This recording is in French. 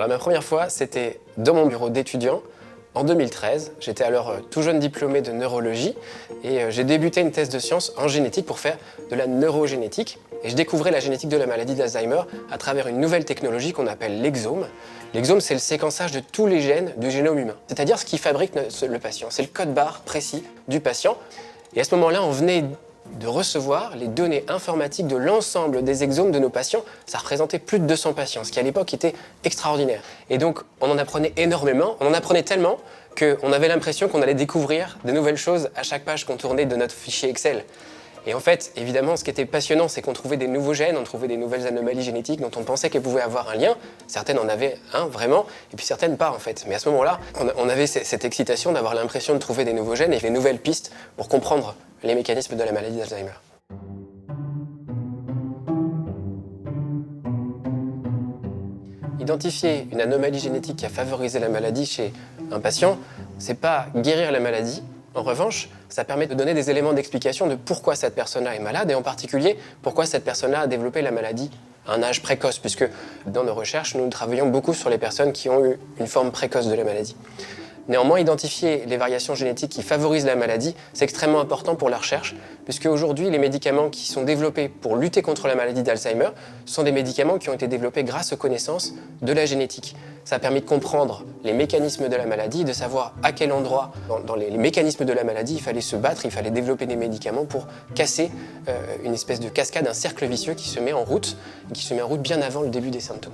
Alors ma première fois, c'était dans mon bureau d'étudiant en 2013. J'étais alors tout jeune diplômé de neurologie et j'ai débuté une thèse de sciences en génétique pour faire de la neurogénétique. Et je découvrais la génétique de la maladie d'Alzheimer à travers une nouvelle technologie qu'on appelle l'exome. L'exome, c'est le séquençage de tous les gènes du génome humain, c'est-à-dire ce qui fabrique le patient. C'est le code-barre précis du patient. Et à ce moment-là, on venait de recevoir les données informatiques de l'ensemble des exomes de nos patients. Ça représentait plus de 200 patients, ce qui à l'époque était extraordinaire. Et donc, on en apprenait énormément, on en apprenait tellement qu'on avait l'impression qu'on allait découvrir de nouvelles choses à chaque page qu'on tournait de notre fichier Excel. Et en fait, évidemment, ce qui était passionnant, c'est qu'on trouvait des nouveaux gènes, on trouvait des nouvelles anomalies génétiques dont on pensait qu'elles pouvaient avoir un lien. Certaines en avaient un, vraiment, et puis certaines pas, en fait. Mais à ce moment-là, on avait cette excitation d'avoir l'impression de trouver des nouveaux gènes et des nouvelles pistes pour comprendre les mécanismes de la maladie d'Alzheimer. Identifier une anomalie génétique qui a favorisé la maladie chez un patient, c'est pas guérir la maladie. En revanche, ça permet de donner des éléments d'explication de pourquoi cette personne-là est malade et en particulier pourquoi cette personne-là a développé la maladie à un âge précoce, puisque dans nos recherches, nous travaillons beaucoup sur les personnes qui ont eu une forme précoce de la maladie. Néanmoins, identifier les variations génétiques qui favorisent la maladie, c'est extrêmement important pour la recherche, puisque aujourd'hui, les médicaments qui sont développés pour lutter contre la maladie d'Alzheimer sont des médicaments qui ont été développés grâce aux connaissances de la génétique. Ça a permis de comprendre les mécanismes de la maladie, de savoir à quel endroit, dans les mécanismes de la maladie, il fallait se battre, il fallait développer des médicaments pour casser une espèce de cascade, un cercle vicieux qui se met en route, et qui se met en route bien avant le début des symptômes.